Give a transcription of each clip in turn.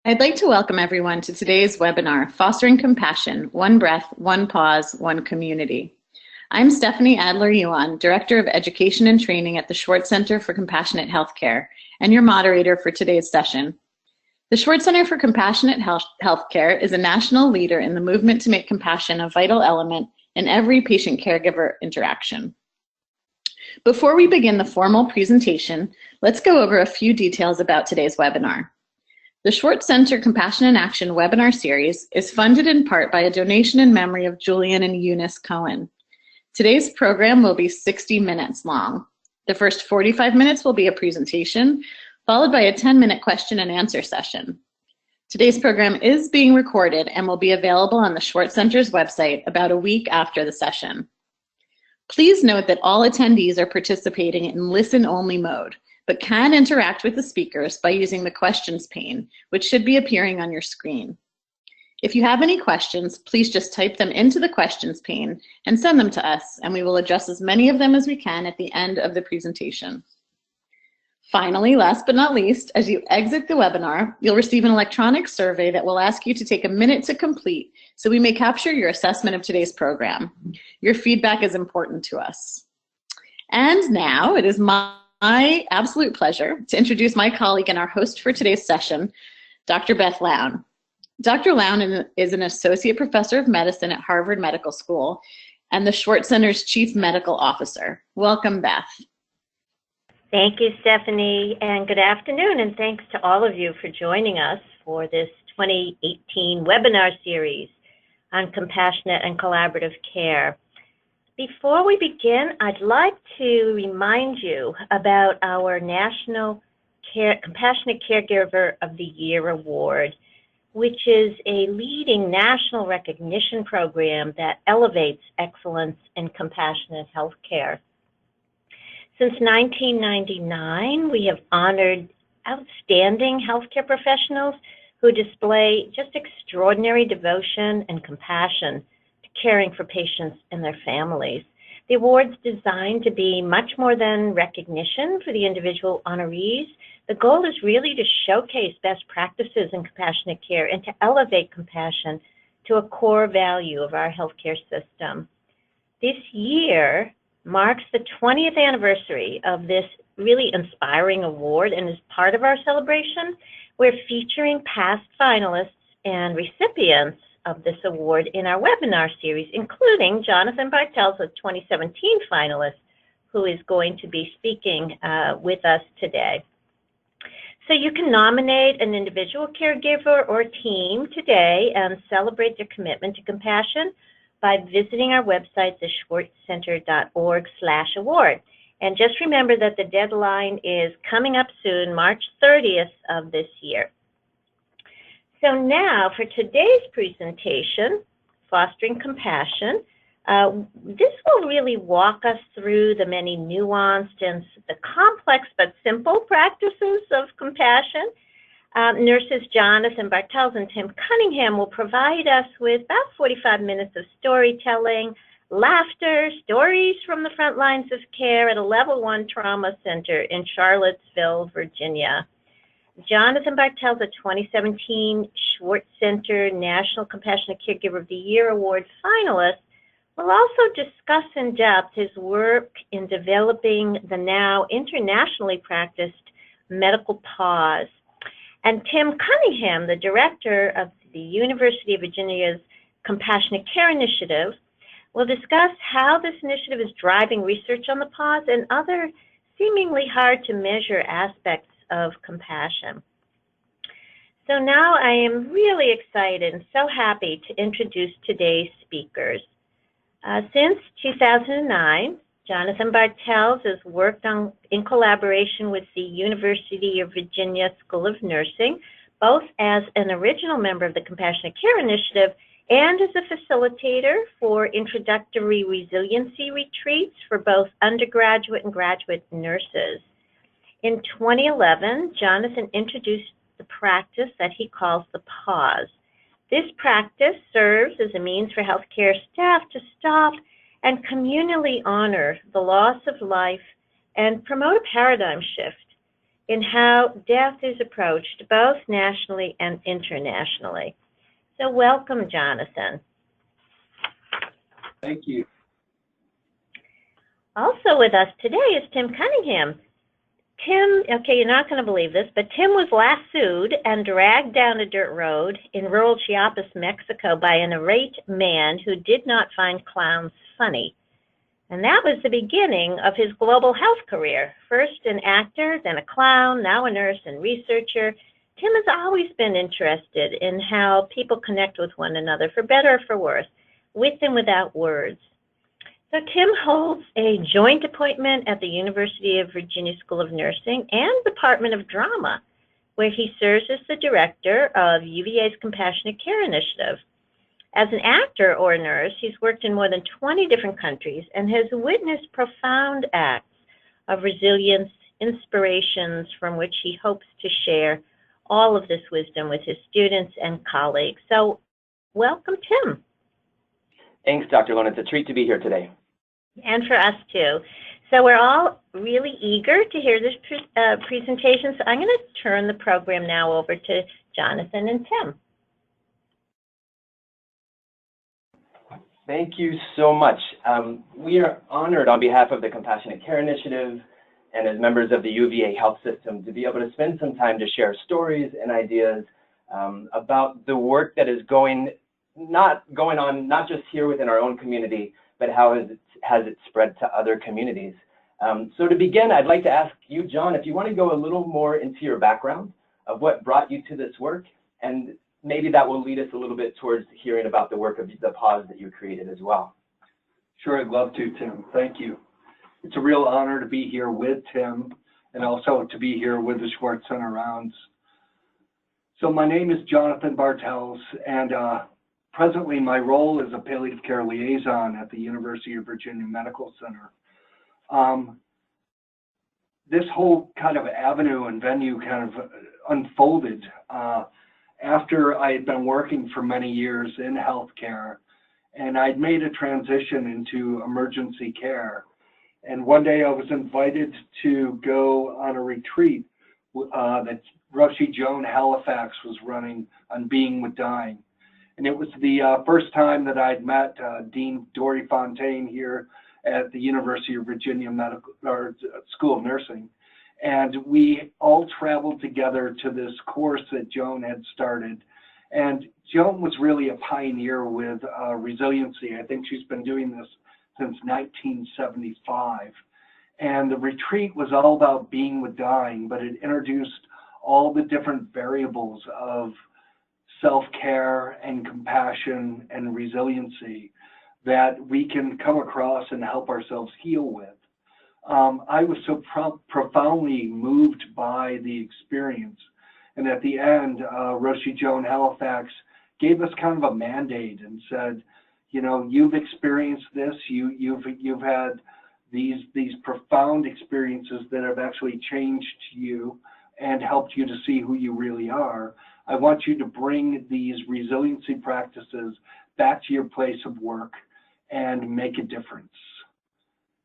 I'd like to welcome everyone to today's webinar, Fostering Compassion, One Breath, One Pause, One Community. I'm Stephanie Adler-Yuan, Director of Education and Training at the Schwartz Center for Compassionate Healthcare, and your moderator for today's session. The Schwartz Center for Compassionate Healthcare is a national leader in the movement to make compassion a vital element in every patient-caregiver interaction. Before we begin the formal presentation, let's go over a few details about today's webinar. The Schwartz Center Compassion in Action webinar series is funded in part by a donation in memory of Julian and Eunice Cohen. Today's program will be 60 minutes long. The first 45 minutes will be a presentation, followed by a 10-minute question and answer session. Today's program is being recorded and will be available on the Schwartz Center's website about a week after the session. Please note that all attendees are participating in listen-only mode, but can interact with the speakers by using the questions pane, which should be appearing on your screen. If you have any questions, please just type them into the questions pane and send them to us, and we will address as many of them as we can at the end of the presentation. Finally, last but not least, as you exit the webinar, you'll receive an electronic survey that will ask you to take a minute to complete so we may capture your assessment of today's program. Your feedback is important to us. And now it is my absolute pleasure to introduce my colleague and our host for today's session, Dr. Beth Lown. Dr. Lown is an associate professor of medicine at Harvard Medical School and the Schwartz Center's chief medical officer. Welcome, Beth. Thank you, Stephanie, and good afternoon, and thanks to all of you for joining us for this 2018 webinar series on compassionate and collaborative care. Before we begin, I'd like to remind you about our National Compassionate Caregiver of the Year Award, which is a leading national recognition program that elevates excellence in compassionate healthcare. Since 1999, we have honored outstanding healthcare professionals who display just extraordinary devotion and compassion caring for patients and their families. The award's designed to be much more than recognition for the individual honorees. The goal is really to showcase best practices in compassionate care and to elevate compassion to a core value of our healthcare system. This year marks the 20th anniversary of this really inspiring award, and as part of our celebration, we're featuring past finalists and recipients of this award in our webinar series, including Jonathan Bartels, a 2017 finalist, who is going to be speaking with us today. So you can nominate an individual caregiver or team today and celebrate their commitment to compassion by visiting our website, theschwartzcenter.org/award. And just remember that the deadline is coming up soon, March 30th of this year. So now for today's presentation, Fostering Compassion, this will really walk us through the many nuanced and the complex but simple practices of compassion. Nurses Jonathan Bartels and Tim Cunningham will provide us with about 45 minutes of storytelling, laughter, stories from the front lines of care at a Level 1 trauma center in Charlottesville, Virginia. Jonathan Bartels, a 2017 Schwartz Center National Compassionate Caregiver of the Year Award finalist, will also discuss in depth his work in developing the now internationally practiced medical pause. And Tim Cunningham, the director of the University of Virginia's Compassionate Care Initiative, will discuss how this initiative is driving research on the pause and other seemingly hard to measure aspects of compassion. So now I am really excited and so happy to introduce today's speakers. Since 2009, Jonathan Bartels has worked in collaboration with the University of Virginia School of Nursing, both as an original member of the Compassionate Care Initiative and as a facilitator for introductory resiliency retreats for both undergraduate and graduate nurses. In 2011, Jonathan introduced the practice that he calls the pause. This practice serves as a means for healthcare staff to stop and communally honor the loss of life and promote a paradigm shift in how death is approached both nationally and internationally. So welcome, Jonathan. Thank you. Also with us today is Tim Cunningham. Tim, okay, you're not going to believe this, but Tim was lassoed and dragged down a dirt road in rural Chiapas, Mexico by an irate man who did not find clowns funny. And that was the beginning of his global health career. First an actor, then a clown, now a nurse and researcher. Tim has always been interested in how people connect with one another, for better or for worse, with and without words. So Tim holds a joint appointment at the University of Virginia School of Nursing and Department of Drama, where he serves as the director of UVA's Compassionate Care Initiative. As an actor or a nurse, he's worked in more than 20 different countries and has witnessed profound acts of resilience, inspirations from which he hopes to share all of this wisdom with his students and colleagues. So welcome, Tim. Thanks, Dr. Lone. It's a treat to be here today. And for us too. So we're all really eager to hear this presentation. So I'm going to turn the program now over to Jonathan and Tim. Thank you so much. We are honored on behalf of the Compassionate Care Initiative and as members of the UVA health system to be able to spend some time to share stories and ideas about the work that is going on not just here within our own community, but how has it spread to other communities. So to begin, I'd like to ask you, John, if you want to go a little more into your background of what brought you to this work, and maybe that will lead us a little bit towards hearing about the work of the pause that you created as well. Sure, I'd love to, Tim. Thank you. It's a real honor to be here with Tim and also to be here with the Schwartz Center Rounds. So my name is Jonathan Bartels, and presently my role is a palliative care liaison at the University of Virginia Medical Center. This whole kind of avenue and venue kind of unfolded after I had been working for many years in healthcare, and I'd made a transition into emergency care. And one day I was invited to go on a retreat that Roshi Joan Halifax was running on being with dying. And it was the first time that I'd met Dean Dory Fontaine here at the University of Virginia School of Nursing. And we all traveled together to this course that Joan had started. And Joan was really a pioneer with resiliency. I think she's been doing this since 1975. And the retreat was all about being with dying, but it introduced all the different variables of self-care and compassion and resiliency that we can come across and help ourselves heal with. I was so profoundly moved by the experience. And at the end, Roshi Joan Halifax gave us kind of a mandate and said, you know, you've experienced this, you've had these profound experiences that have actually changed you and helped you to see who you really are. I want you to bring these resiliency practices back to your place of work and make a difference.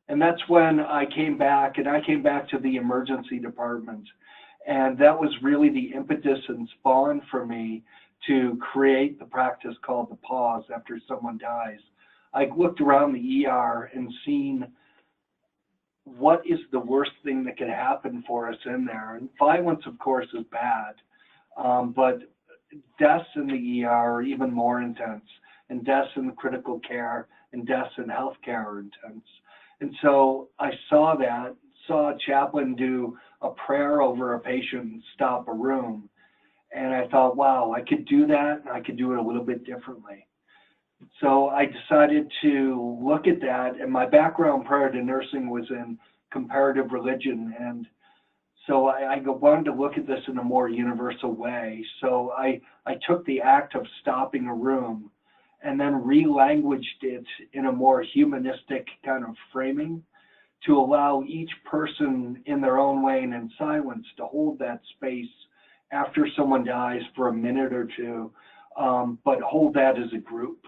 And that's when I came back, and I came back to the emergency department. And that was really the impetus and spawn for me to create the practice called the pause after someone dies. I looked around the ER and seen what is the worst thing that could happen for us in there. And violence, of course, is bad, but deaths in the ER are even more intense, and deaths in critical care and deaths in healthcare are intense. And so I saw a chaplain do a prayer over a patient and stop a room. And I thought, wow, I could do that, and I could do it a little bit differently. So I decided to look at that, and my background prior to nursing was in comparative religion. And so I wanted to look at this in a more universal way. So I took the act of stopping a room and then re-languaged it in a more humanistic kind of framing to allow each person in their own way and in silence to hold that space after someone dies for a minute or two, but hold that as a group.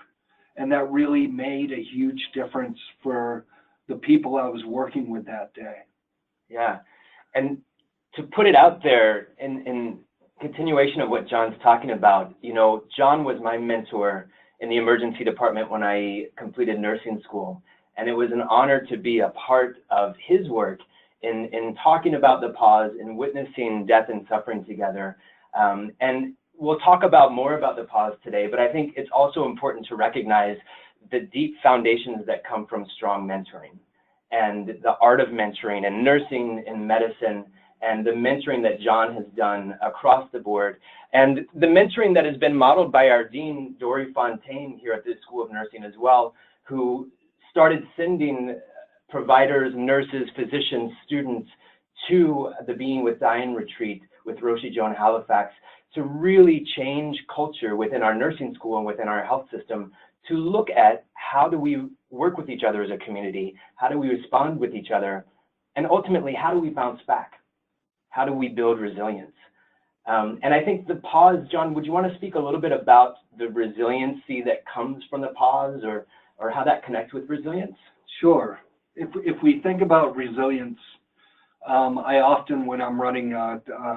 And that really made a huge difference for the people I was working with that day. Yeah, and to put it out there in continuation of what John's talking about, you know, John was my mentor in the emergency department when I completed nursing school. And it was an honor to be a part of his work in talking about the pause and witnessing death and suffering together. And we'll talk about more about the pause today, but I think it's also important to recognize the deep foundations that come from strong mentoring and the art of mentoring and nursing and medicine and the mentoring that John has done across the board, and the mentoring that has been modeled by our Dean, Dory Fontaine, here at the School of Nursing as well, who started sending providers, nurses, physicians, students to the Being with Dying retreat with Roshi Joan Halifax to really change culture within our nursing school and within our health system to look at how do we work with each other as a community, how do we respond with each other, and ultimately, how do we bounce back? How do we build resilience? And I think the pause, John, would you want to speak a little bit about the resiliency that comes from the pause, or how that connects with resilience? Sure. If we think about resilience, I often, when I'm running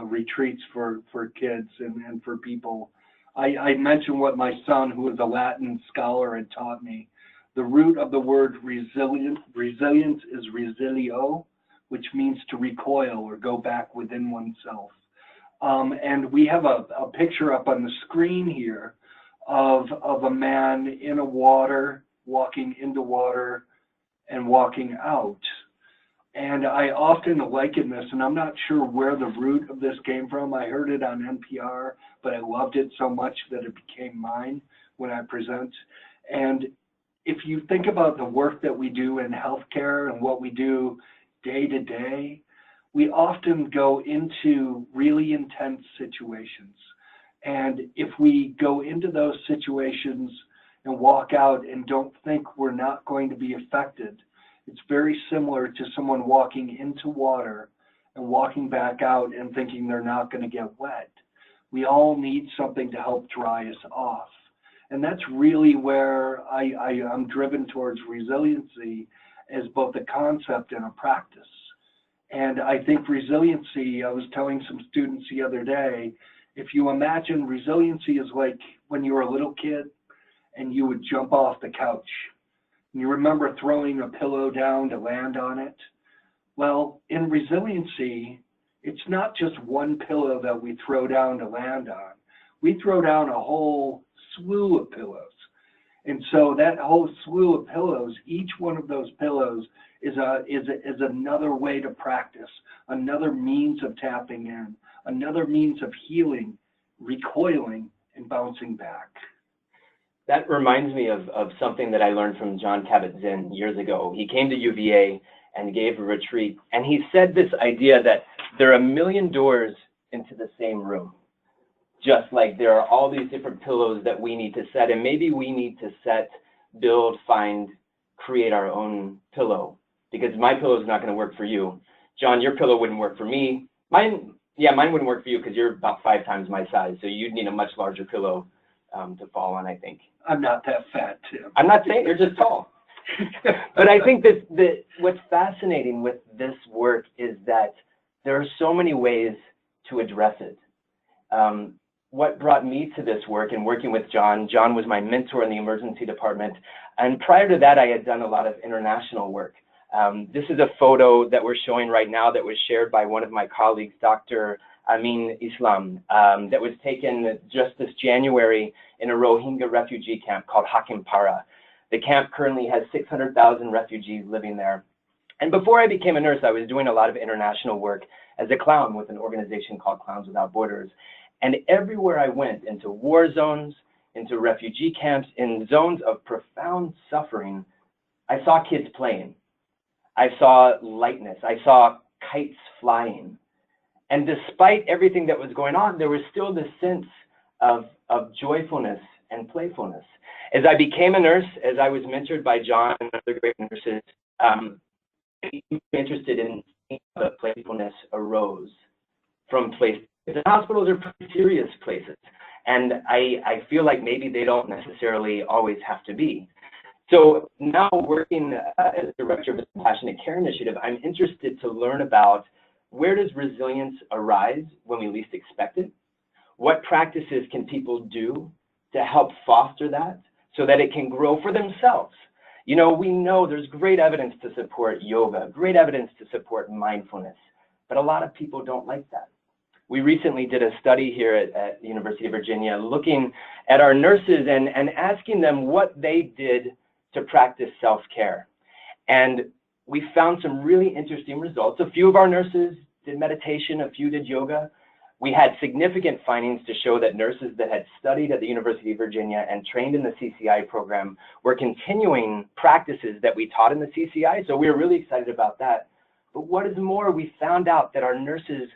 retreats for kids and for people, I mention what my son, who is a Latin scholar, had taught me. The root of the word resilience is resilio, which means to recoil or go back within oneself. And we have a picture up on the screen here of a man in a water, walking into water and walking out. And I often liken this, and I'm not sure where the root of this came from. I heard it on NPR, but I loved it so much that it became mine when I present. And if you think about the work that we do in healthcare and what we do day to day, we often go into really intense situations. And if we go into those situations and walk out and don't think we're not going to be affected, it's very similar to someone walking into water and walking back out and thinking they're not going to get wet. We all need something to help dry us off. And that's really where I'm driven towards resiliency as both a concept and a practice. And I think resiliency, I was telling some students the other day, if you imagine resiliency is like when you were a little kid and you would jump off the couch. And you remember throwing a pillow down to land on it? Well, in resiliency, it's not just one pillow that we throw down to land on. We throw down a whole slew of pillows. And so that whole slew of pillows, each one of those pillows is another way to practice, another means of tapping in, another means of healing, recoiling, and bouncing back. That reminds me of something that I learned from John Kabat-Zinn years ago. He came to UVA and gave a retreat, and he said this idea that there are a million doors into the same room. Just like there are all these different pillows that we need to set, and maybe we need to set, build, find, create our own pillow, because my pillow is not going to work for you. John, your pillow wouldn't work for me. Mine wouldn't work for you because you're about 5 times my size, so you'd need a much larger pillow to fall on, I think. I'm not that fat, Tim. I'm not saying you're just tall. But I think that what's fascinating with this work is that there are so many ways to address it. What brought me to this work and working with John was my mentor in the emergency department. And prior to that, I had done a lot of international work. This is a photo that we're showing right now that was shared by one of my colleagues, Dr. Amin Islam, that was taken just this January in a Rohingya refugee camp called Hakimpara. The camp currently has 600,000 refugees living there. And before I became a nurse, I was doing a lot of international work as a clown with an organization called Clowns Without Borders. And everywhere I went, into war zones, into refugee camps, in zones of profound suffering, I saw kids playing. I saw lightness. I saw kites flying. And despite everything that was going on, there was still this sense of joyfulness and playfulness. As I became a nurse, as I was mentored by John and other great nurses, interested in the playfulness arose from places. The hospitals are pretty serious places, and I feel like maybe they don't necessarily always have to be. So now working as director of the Compassionate Care Initiative, I'm interested to learn about where does resilience arise when we least expect it? What practices can people do to help foster that so that it can grow for themselves? You know, we know there's great evidence to support yoga, great evidence to support mindfulness, but a lot of people don't like that. We recently did a study here at the University of Virginia looking at our nurses and asking them what they did to practice self-care. And we found some really interesting results. A few of our nurses did meditation, a few did yoga. We had significant findings to show that nurses that had studied at the University of Virginia and trained in the CCI program were continuing practices that we taught in the CCI. So we were really excited about that. But what is more, we found out that our nurses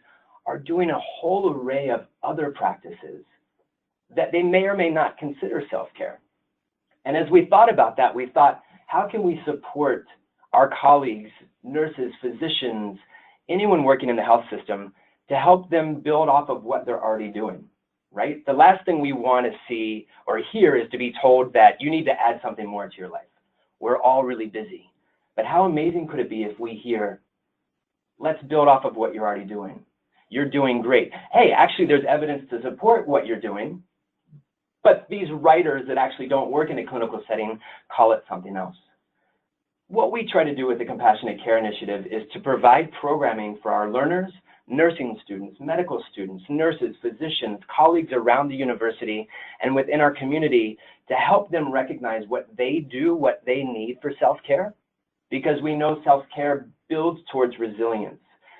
are doing a whole array of other practices that they may or may not consider self-care. And as we thought about that, we thought, how can we support our colleagues, nurses, physicians, anyone working in the health system to help them build off of what they're already doing, right? The last thing we want to see or hear is to be told that you need to add something more to your life. We're all really busy. But how amazing could it be if we hear, let's build off of what you're already doing. You're doing great. Hey, actually, there's evidence to support what you're doing, but these writers that actually don't work in a clinical setting call it something else. What we try to do with the Compassionate Care Initiative is to provide programming for our learners, nursing students, medical students, nurses, physicians, colleagues around the university and within our community to help them recognize what they do, what they need for self-care, because we know self-care builds towards resilience.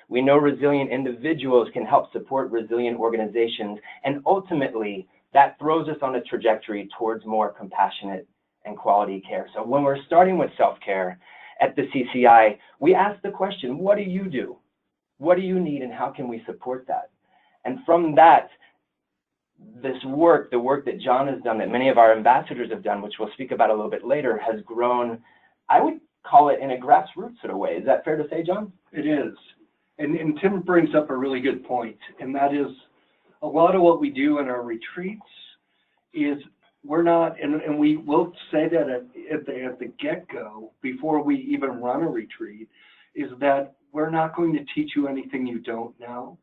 We know resilient individuals can help support resilient organizations, and ultimately that throws us on a trajectory towards more compassionate and quality care. So when we're starting with self-care at the CCI, we ask the question, what do you do? What do you need and how can we support that? And from that, this work, the work that John has done, that many of our ambassadors have done, which we'll speak about a little bit later, has grown, I would call it in a grassroots sort of way. Is that fair to say, John? It is. And Tim brings up a really good point, and that is a lot of what we do in our retreats is we're not, and we will say that at the get-go, before we even run a retreat, is that we're not going to teach you anything you don't know.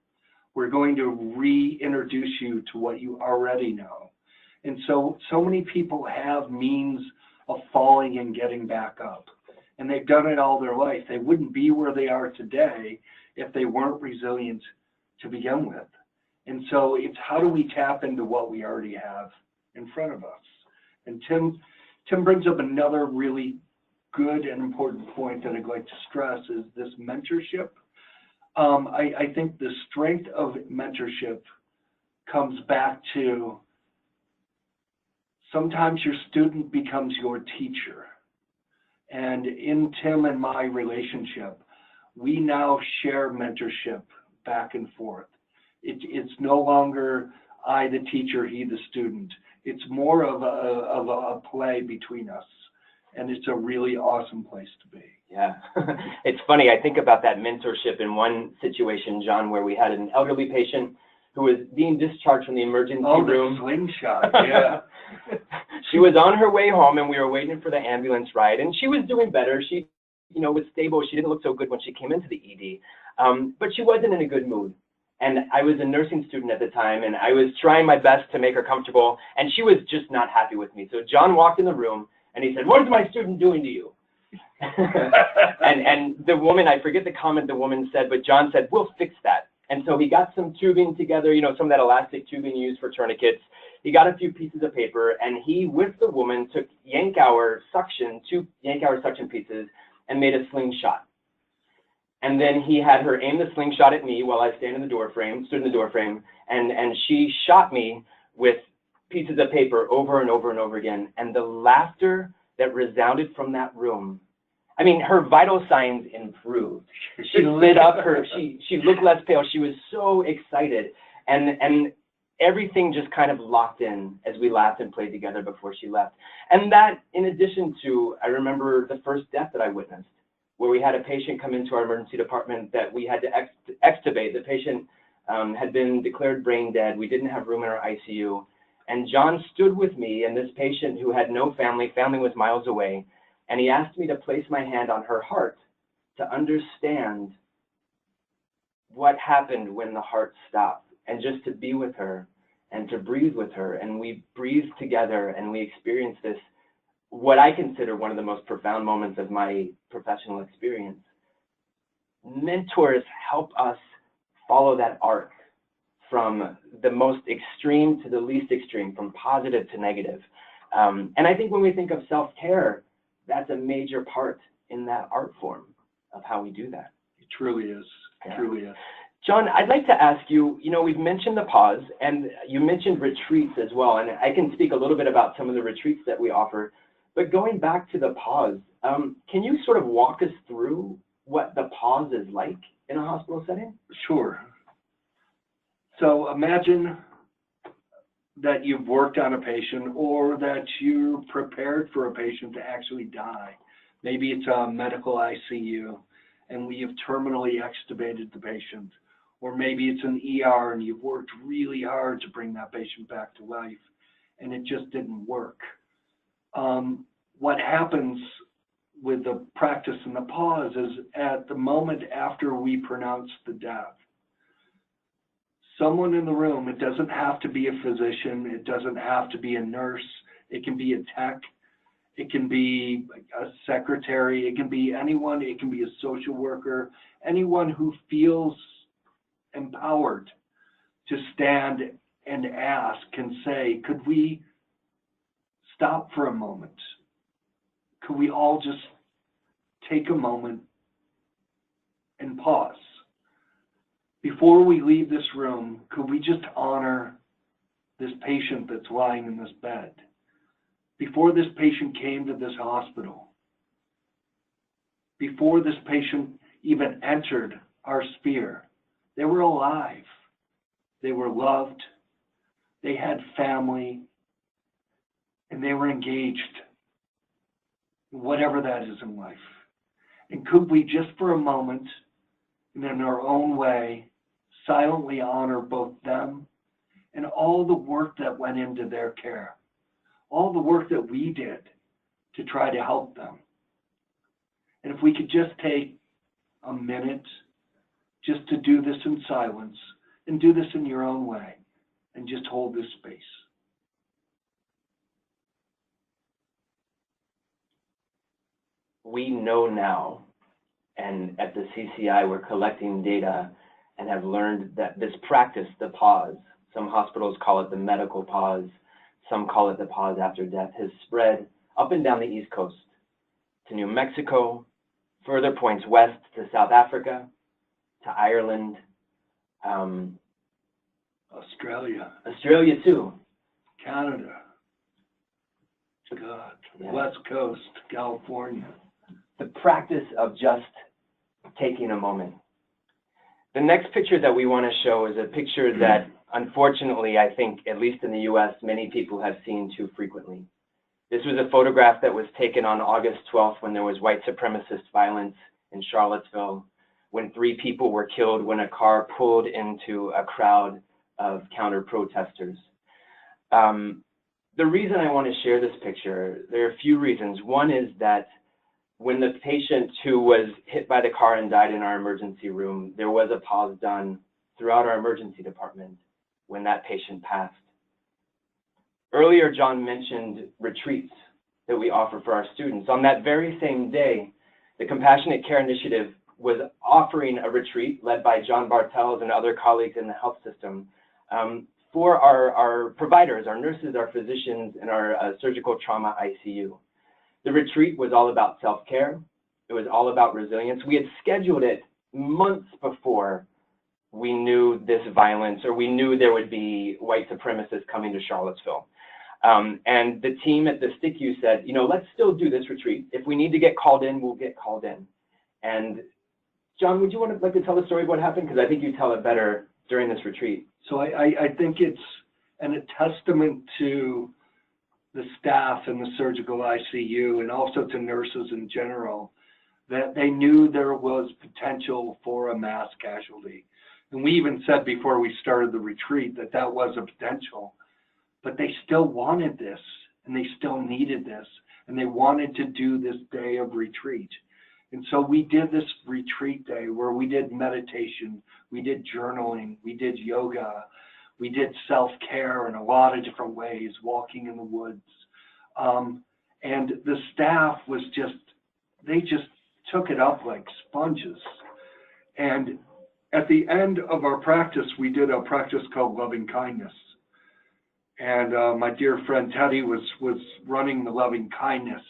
We're going to reintroduce you to what you already know. And so many people have means of falling and getting back up. And they've done it all their life. They wouldn't be where they are today if they weren't resilient to begin with. And so it's how do we tap into what we already have in front of us? And Tim brings up another really good and important point that I'd like to stress is this mentorship. I think the strength of mentorship comes back to sometimes your student becomes your teacher. And in Tim and my relationship, we now share mentorship back and forth. It's no longer I the teacher, he the student. It's more of a play between us. And it's a really awesome place to be. Yeah, it's funny. I think about that mentorship in one situation, John, where we had an elderly patient who was being discharged from the emergency room. Oh, the slingshot, yeah. She was on her way home, and we were waiting for the ambulance ride, and she was doing better. She, was stable. She didn't look so good when she came into the ED, but she wasn't in a good mood. And I was a nursing student at the time, and I was trying my best to make her comfortable, and she was just not happy with me. So John walked in the room, and he said, "What is my student doing to you?" and the woman, I forget the comment the woman said, but John said, "We'll fix that." And so he got some tubing together, some of that elastic tubing used for tourniquets. He got a few pieces of paper, and he, with the woman, took two Yankauer suction pieces, and made a slingshot. And then he had her aim the slingshot at me while I stood in the door frame, and she shot me with pieces of paper over and over and over again. And the laughter that resounded from that room, I mean, her vital signs improved. She lit up, she looked less pale. She was so excited. And everything just kind of locked in as we laughed and played together before she left. And that, in addition to, I remember the first death that I witnessed, where we had a patient come into our emergency department that we had to extubate. The patient had been declared brain dead. We didn't have room in our ICU. And John stood with me and this patient who had no family was miles away, and he asked me to place my hand on her heart to understand what happened when the heart stopped, and just to be with her and to breathe with her. And we breathed together and we experienced this, what I consider one of the most profound moments of my professional experience. Mentors help us follow that arc from the most extreme to the least extreme, from positive to negative. And I think when we think of self-care, that's a major part in that art form of how we do that. It truly is. Yeah. Truly is. John, I'd like to ask you, we've mentioned the pause, and you mentioned retreats as well, and I can speak a little bit about some of the retreats that we offer, but going back to the pause, can you sort of walk us through what the pause is like in a hospital setting? Sure. So imagine that you've worked on a patient, or that you're prepared for a patient to actually die. Maybe it's a medical ICU and we have terminally extubated the patient, or maybe it's an ER and you've worked really hard to bring that patient back to life and it just didn't work. What happens with the practice and the pause is, at the moment after we pronounce the death, someone in the room, it doesn't have to be a physician, it doesn't have to be a nurse, it can be a tech, it can be a secretary, it can be anyone, it can be a social worker, anyone who feels empowered to stand and ask and say, could we stop for a moment? Could we all just take a moment and pause? Before we leave this room, could we just honor this patient that's lying in this bed? Before this patient came to this hospital, before this patient even entered our sphere, they were alive, they were loved, they had family, and they were engaged, whatever that is in life. And could we just for a moment, and in our own way, silently honor both them and all the work that went into their care, all the work that we did to try to help them. And if we could just take a minute just to do this in silence, and do this in your own way, and just hold this space. We know now, and at the CCI we're collecting data and have learned that this practice, the pause, some hospitals call it the medical pause, some call it the pause after death, has spread up and down the East Coast to New Mexico, further points west to South Africa, to Ireland, Australia too, Canada, God, yeah. West Coast, California. The practice of just taking a moment. The next picture that we want to show is a picture that, unfortunately, I think, at least in the US, many people have seen too frequently. This was a photograph that was taken on August 12th when there was white supremacist violence in Charlottesville, when 3 people were killed when a car pulled into a crowd of counter-protesters. The reason I want to share this picture, there are a few reasons. One is that when the patient who was hit by the car and died in our emergency room, there was a pause done throughout our emergency department when that patient passed. Earlier, John mentioned retreats that we offer for our students. On that very same day, the Compassionate Care Initiative was offering a retreat led by John Bartels and other colleagues in the health system for our providers, our nurses, our physicians, and our surgical trauma ICU. The retreat was all about self-care. It was all about resilience. We had scheduled it months before we knew this violence, or we knew there would be white supremacists coming to Charlottesville. And the team at the STICU said, let's still do this retreat. If we need to get called in, we'll get called in. And John, would you like to tell the story of what happened? Because I think you tell it better during this retreat. So I think it's a testament to the staff in the surgical ICU and also to nurses in general, that they knew there was potential for a mass casualty. And we even said before we started the retreat that that was a potential, but they still wanted this and they still needed this, and they wanted to do this day of retreat. And so we did this retreat day where we did meditation, we did journaling, we did yoga, we did self-care in a lot of different ways, walking in the woods. And the staff was they just took it up like sponges. And at the end of our practice, we did a practice called loving kindness. And my dear friend Teddy was running the loving kindness.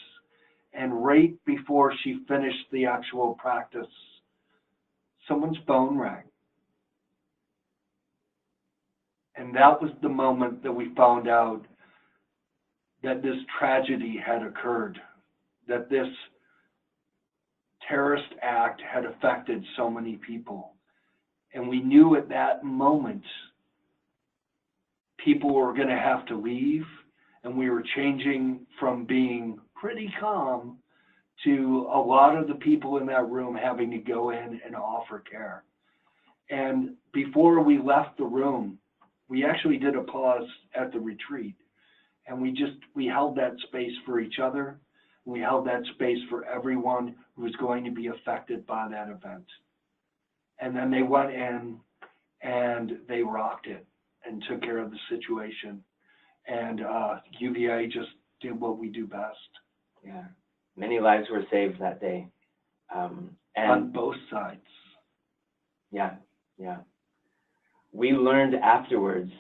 And right before she finished the actual practice, someone's phone rang. And that was the moment that we found out that this tragedy had occurred, that this terrorist act had affected so many people. And we knew at that moment people were going to have to leave, and we were changing from being pretty calm to a lot of the people in that room having to go in and offer care. And before we left the room, we actually did a pause at the retreat, and we held that space for each other. We held that space for everyone who was going to be affected by that event. And then they went in and they rocked it and took care of the situation. And UVA just did what we do best. Yeah, many lives were saved that day. And on both sides. Yeah, yeah. We learned afterwards,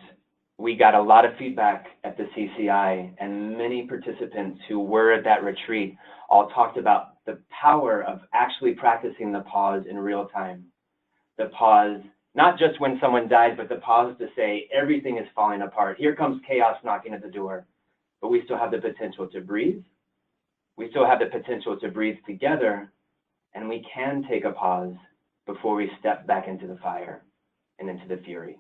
we got a lot of feedback at the CCI, and many participants who were at that retreat all talked about the power of actually practicing the pause in real time. The pause, not just when someone dies, but the pause to say everything is falling apart. Here comes chaos knocking at the door, but we still have the potential to breathe. We still have the potential to breathe together, and we can take a pause before we step back into the fire and into the fury.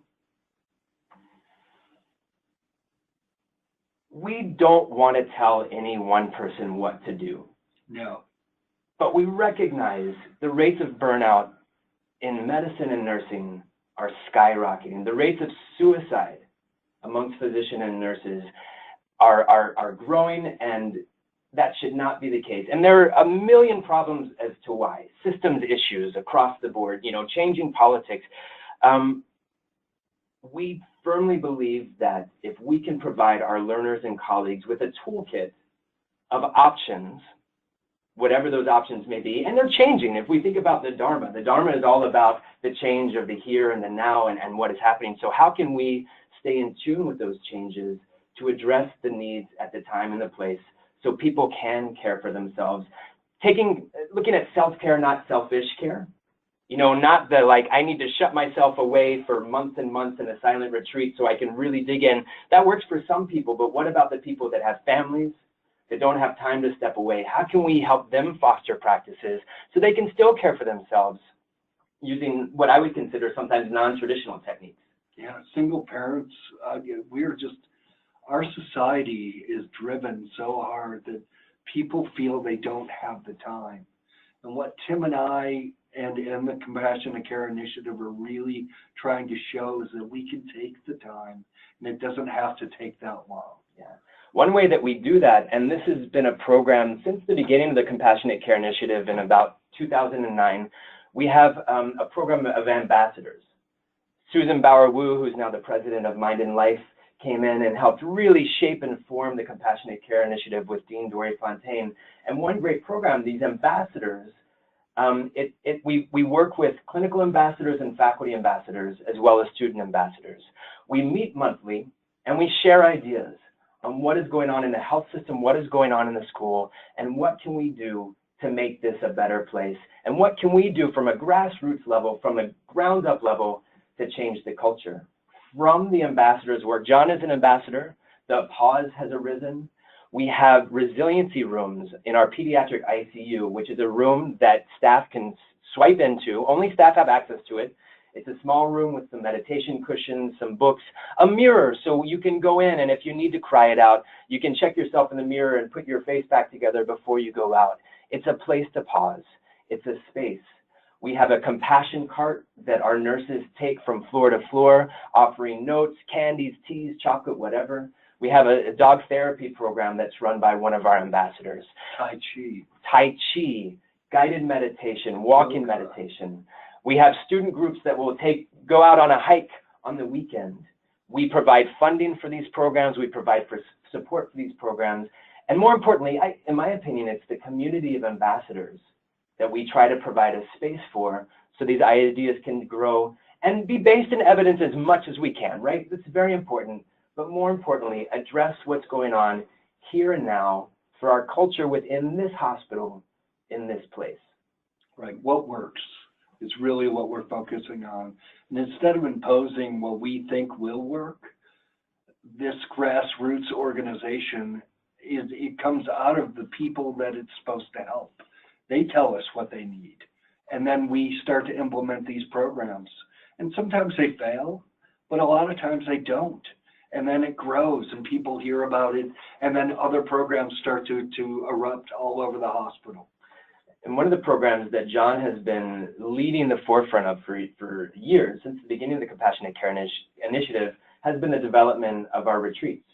We don't want to tell any one person what to do. No. But we recognize the rates of burnout in medicine and nursing are skyrocketing. The rates of suicide amongst physicians and nurses are growing, and that should not be the case. And there are a million problems as to why. Systems issues across the board, changing politics. We firmly believe that if we can provide our learners and colleagues with a toolkit of options, whatever those options may be, and they're changing. If we think about the Dharma is all about the change of the here and the now and what is happening. So how can we stay in tune with those changes to address the needs at the time and the place so people can care for themselves? Looking at self-care, not selfish care. Not the I need to shut myself away for months and months in a silent retreat so I can really dig in. That works for some people, but what about the people that have families, that don't have time to step away? How can we help them foster practices so they can still care for themselves using what I would consider sometimes non-traditional techniques? Yeah, single parents, our society is driven so hard that people feel they don't have the time. And what Tim and I and the Compassionate Care Initiative are really trying to show is that we can take the time, and it doesn't have to take that long. Yeah. One way that we do that, and this has been a program since the beginning of the Compassionate Care Initiative in about 2009, we have a program of ambassadors. Susan Bauer-Wu, who's now the president of Mind and Life, came in and helped really shape and form the Compassionate Care Initiative with Dean Dory Fontaine. And one great program, these ambassadors, we work with clinical ambassadors and faculty ambassadors, as well as student ambassadors. We meet monthly, and we share ideas on what is going on in the health system, what is going on in the school, and what can we do to make this a better place, and what can we do from a grassroots level, from a ground up level, to change the culture. From the ambassadors' work, John is an ambassador, the pause has arisen. We have resiliency rooms in our pediatric ICU, which is a room that staff can swipe into. Only staff have access to it. It's a small room with some meditation cushions, some books, a mirror so you can go in, and if you need to cry it out, you can check yourself in the mirror and put your face back together before you go out. It's a place to pause. It's a space. We have a compassion cart that our nurses take from floor to floor, offering notes, candies, teas, chocolate, whatever. We have a dog therapy program that's run by one of our ambassadors. Tai Chi. Tai Chi. guided meditation, walk-in meditation. We have student groups that will go out on a hike on the weekend. We provide funding for these programs. We provide for support for these programs. And more importantly, in my opinion, it's the community of ambassadors that we try to provide a space for so these ideas can grow and be based in evidence as much as we can, right? That's very important. But more importantly, address what's going on here and now for our culture within this hospital, in this place. Right, what works is really what we're focusing on. And instead of imposing what we think will work, this grassroots organization, it comes out of the people that it's supposed to help. They tell us what they need. And then we start to implement these programs. And sometimes they fail, but a lot of times they don't. And then it grows and people hear about it, and then other programs start to erupt all over the hospital. And one of the programs that John has been leading the forefront of for years, since the beginning of the Compassionate Care Initiative, has been the development of our retreats.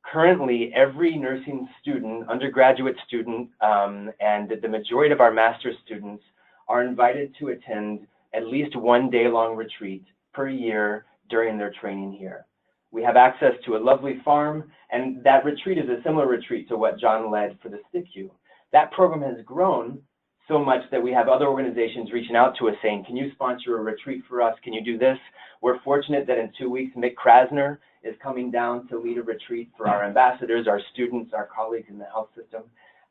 Currently, every nursing student, undergraduate student, and the majority of our master's students are invited to attend at least one day-long retreat per year during their training here. We have access to a lovely farm, and that retreat is a similar retreat to what John led for the STICU. That program has grown so much that we have other organizations reaching out to us saying, can you sponsor a retreat for us? Can you do this? We're fortunate that in 2 weeks, Mick Krasner is coming down to lead a retreat for our ambassadors, our students, our colleagues in the health system.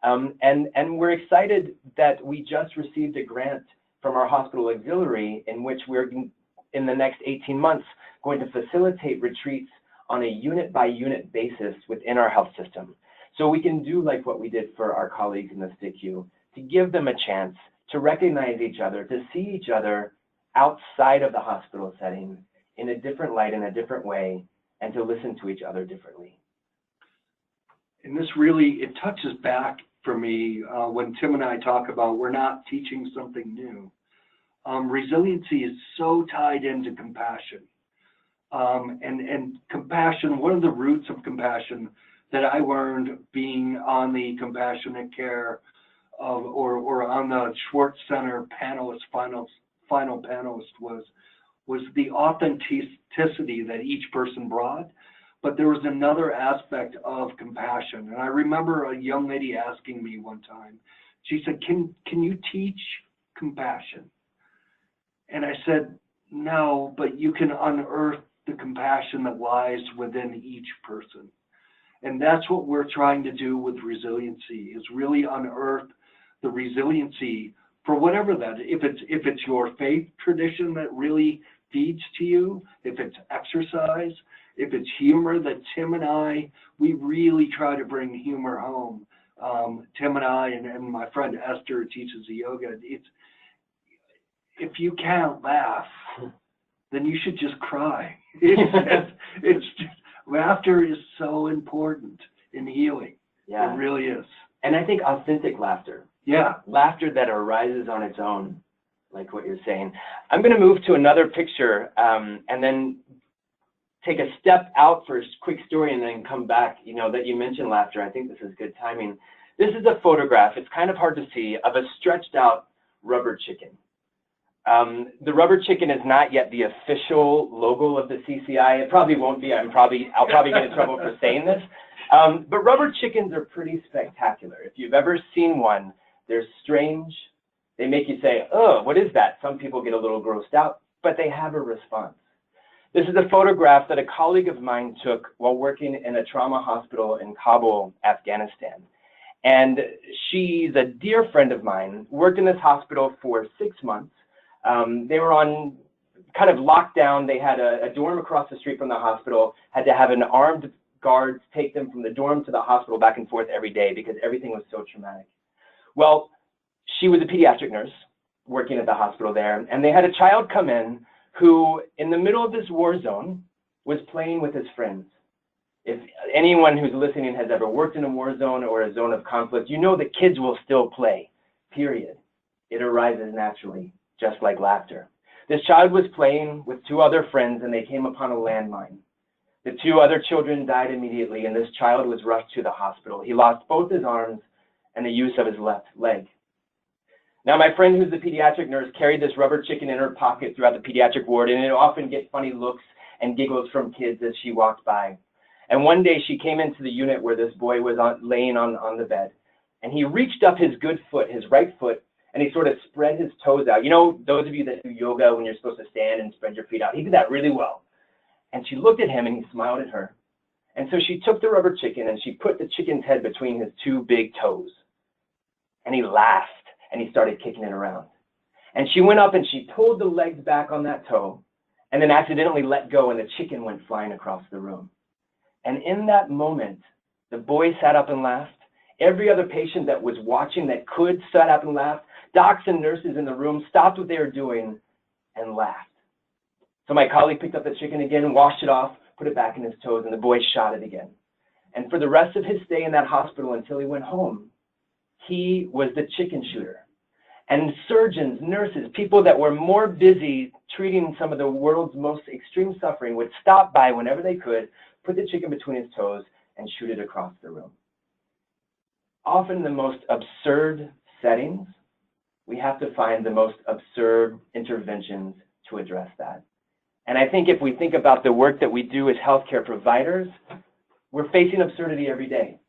And we're excited that we just received a grant from our hospital auxiliary in which we're, in the next 18 months, going to facilitate retreats on a unit-by-unit basis within our health system. So we can do like what we did for our colleagues in the STICU, to give them a chance to recognize each other, to see each other outside of the hospital setting in a different light, in a different way, and to listen to each other differently. And this really, it touches back for me when Tim and I talk about we're not teaching something new. Resiliency is so tied into compassion. And compassion, one of the roots of compassion that I learned being on the compassionate care or on the Schwartz Center panelist, final panelist was the authenticity that each person brought. But there was another aspect of compassion. And I remember a young lady asking me one time, she said, can you teach compassion? And I said, no, but you can unearth the compassion that lies within each person. And that's what we're trying to do with resiliency, is really unearth the resiliency for whatever that, if it's your faith tradition that really feeds to you, if it's exercise, if it's humor that Tim and I, we really try to bring humor home. Tim and I and my friend Esther teaches the yoga. If you can't laugh, then you should just cry. Laughter is so important in healing. Yeah. It really is. And I think authentic laughter. Yeah. Laughter that arises on its own, like what you're saying. I'm going to move to another picture and then take a step out for a quick story and then come back. You know, that you mentioned laughter. I think this is good timing. This is a photograph, it's kind of hard to see, of a stretched out rubber chicken. The rubber chicken is not yet the official logo of the CCI. It probably won't be. I'll probably get in trouble for saying this. But rubber chickens are pretty spectacular. If you've ever seen one, they're strange. They make you say, oh, what is that? Some people get a little grossed out, but they have a response. This is a photograph that a colleague of mine took while working in a trauma hospital in Kabul, Afghanistan. And she's a dear friend of mine, worked in this hospital for 6 months. They were on kind of lockdown. They had a dorm across the street from the hospital, had to have an armed guard take them from the dorm to the hospital back and forth every day because everything was so traumatic. Well, she was a pediatric nurse working at the hospital there, and they had a child come in who, in the middle of this war zone, was playing with his friends. If anyone who's listening has ever worked in a war zone or a zone of conflict, you know that kids will still play, period. It arises naturally, just like laughter. This child was playing with 2 other friends and they came upon a landmine. The 2 other children died immediately and this child was rushed to the hospital. He lost both his arms and the use of his left leg. Now, my friend who's the pediatric nurse carried this rubber chicken in her pocket throughout the pediatric ward, and it often get funny looks and giggles from kids as she walked by. And one day she came into the unit where this boy was laying on the bed, and he reached up his good foot, his right foot, and he sort of spread his toes out. You know, those of you that do yoga when you're supposed to stand and spread your feet out, he did that really well. And she looked at him and he smiled at her. And so she took the rubber chicken and she put the chicken's head between his two big toes. And he laughed and he started kicking it around. And she went up and she pulled the legs back on that toe and then accidentally let go, and the chicken went flying across the room. And in that moment, the boy sat up and laughed. Every other patient that was watching that could sat up and laughed. Docs and nurses in the room stopped what they were doing and laughed. So my colleague picked up the chicken again, washed it off, put it back in his toes, and the boy shot it again. And for the rest of his stay in that hospital until he went home, he was the chicken shooter. And surgeons, nurses, people that were more busy treating some of the world's most extreme suffering would stop by whenever they could, put the chicken between his toes, and shoot it across the room. Often in the most absurd settings, we have to find the most absurd interventions to address that. And I think if we think about the work that we do as healthcare providers, we're facing absurdity every day.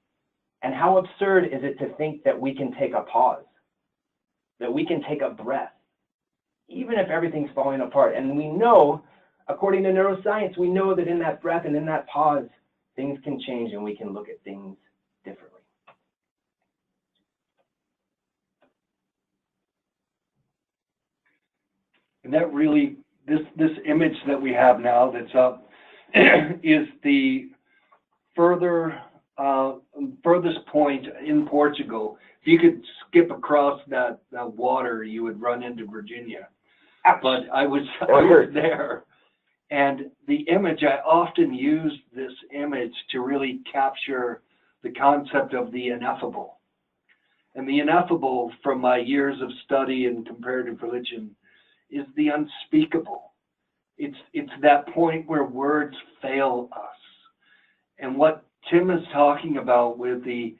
And how absurd is it to think that we can take a pause, that we can take a breath, even if everything's falling apart. And we know, according to neuroscience, we know that in that breath and in that pause, things can change and we can look at things differently. And that really, this image that we have now that's up is the furthest point in Portugal. If you could skip across that water, you would run into Virginia. Ouch. But I was there. And the image, I often use this image to really capture the concept of the ineffable. And the ineffable, from my years of study in comparative religion, is the unspeakable. It's that point where words fail us. And what Tim is talking about with the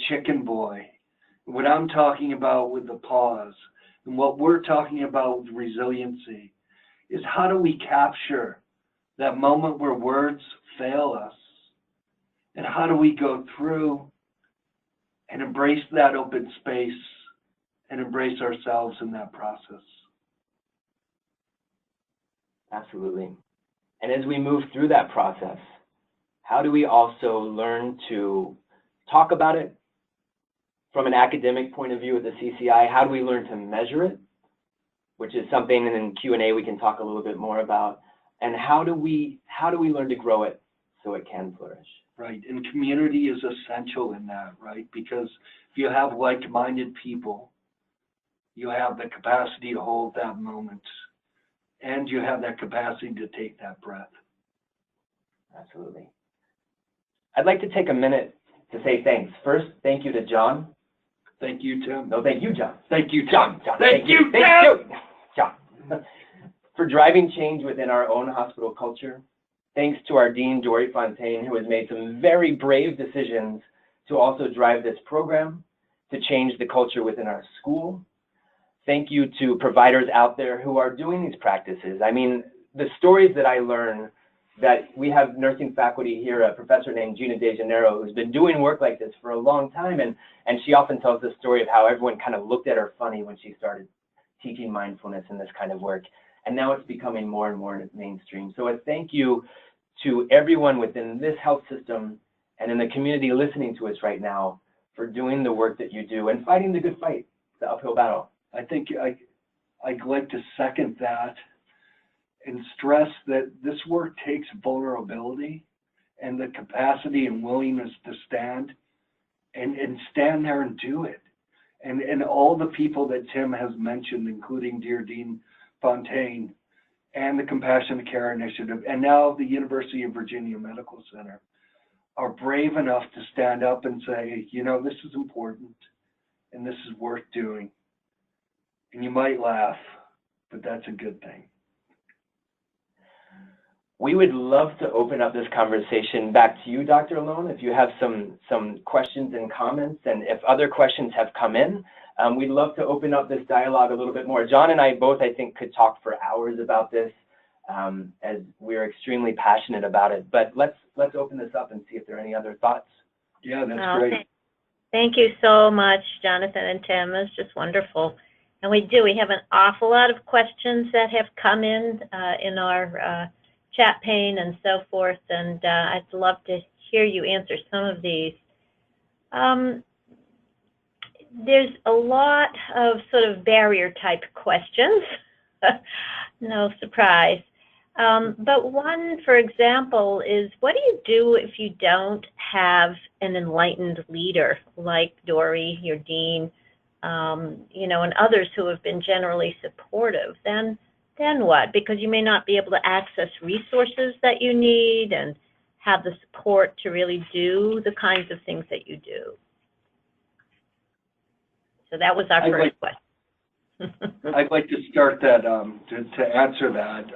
chicken boy, what I'm talking about with the pause, and what we're talking about with resiliency, is how do we capture that moment where words fail us? And how do we go through and embrace that open space and embrace ourselves in that process? Absolutely. And as we move through that process, how do we also learn to talk about it from an academic point of view at the CCI? How do we learn to measure it, which is something in Q&A we can talk a little bit more about, and how do we learn to grow it so it can flourish? Right, and community is essential in that, right? Because if you have like-minded people, you have the capacity to hold that moment, and you have that capacity to take that breath. Absolutely. I'd like to take a minute to say thanks. First, thank you to John. Thank you, Tim. No, thank you, John. Thank you, John. Thank you, Tim. Thank you, John. For driving change within our own hospital culture. Thanks to our Dean, Dory Fontaine, who has made some very brave decisions to also drive this program, to change the culture within our school. Thank you to providers out there who are doing these practices. I mean, the stories that I learn, that we have nursing faculty here, a professor named Gina De Janeiro, who's been doing work like this for a long time, and she often tells the story of how everyone kind of looked at her funny when she started teaching mindfulness and this kind of work. And now it's becoming more and more mainstream. So a thank you to everyone within this health system and in the community listening to us right now for doing the work that you do and fighting the good fight, the uphill battle. I think I'd like to second that and stress that this work takes vulnerability and the capacity and willingness to stand and stand there and do it. And all the people that Tim has mentioned, including dear Dean Fontaine and the Compassionate Care Initiative, and now the University of Virginia Medical Center, are brave enough to stand up and say, you know, this is important and this is worth doing. And you might laugh, but that's a good thing. We would love to open up this conversation back to you, Dr. Alone, if you have some questions and comments, and if other questions have come in, we'd love to open up this dialogue a little bit more. John and I both, I think, could talk for hours about this, as we're extremely passionate about it. But let's open this up and see if there are any other thoughts. Yeah, that's great. Thank you so much, Jonathan and Tim. It's just wonderful. And we have an awful lot of questions that have come in our chat pane and so forth, and I'd love to hear you answer some of these. There's a lot of sort of barrier type questions, no surprise. But one, for example, is what do you do if you don't have an enlightened leader like Dory, your dean, and others who have been generally supportive? Then what? Because you may not be able to access resources that you need and have the support to really do the kinds of things that you do. So that was our first question. I'd like to start that, to answer that.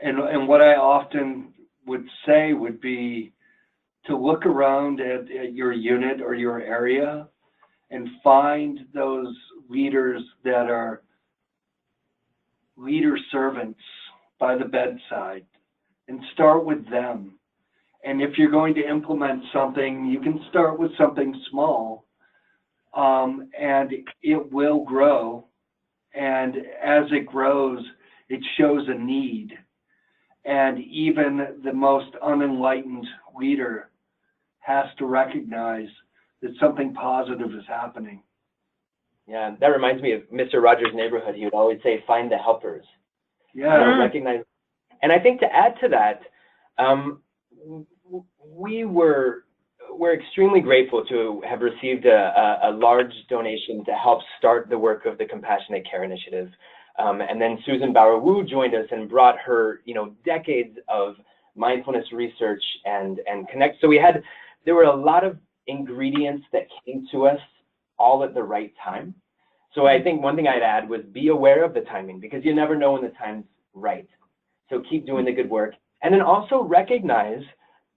And what I often would say would be to look around at your unit or your area and find those leaders that are leader servants by the bedside and start with them. And if you're going to implement something, you can start with something small, and it will grow. And as it grows, it shows a need. And even the most unenlightened leader has to recognize that something positive is happening. Yeah, that reminds me of Mr. Rogers' Neighborhood. He would always say, find the helpers. Yeah. Recognize. And I think to add to that, we're extremely grateful to have received a large donation to help start the work of the Compassionate Care Initiative. And then Susan Bauer-Wu joined us and brought her, decades of mindfulness research and connect. So there were a lot of ingredients that came to us all at the right time. So I think one thing I'd add was be aware of the timing, because you never know when the time's right. So keep doing the good work. And then also recognize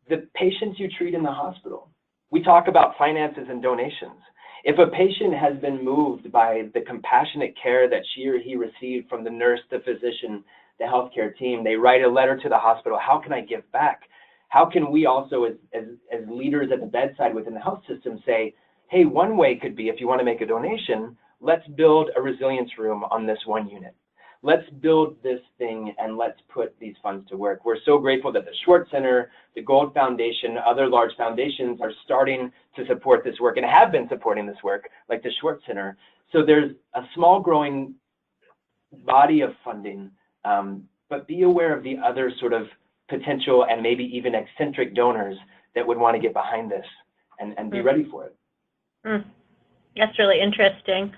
the patients you treat in the hospital. We talk about finances and donations. If a patient has been moved by the compassionate care that she or he received from the nurse, the physician, the healthcare team, they write a letter to the hospital, how can I give back? How can we also, as leaders at the bedside within the health system, say, hey, one way could be, if you want to make a donation, let's build a resilience room on this one unit. Let's build this thing and let's put these funds to work. We're so grateful that the Schwartz Center, the Gold Foundation, other large foundations are starting to support this work and have been supporting this work, like the Schwartz Center. So there's a small growing body of funding, but be aware of the other sort of potential and maybe even eccentric donors that would want to get behind this and be ready for it. That's really interesting.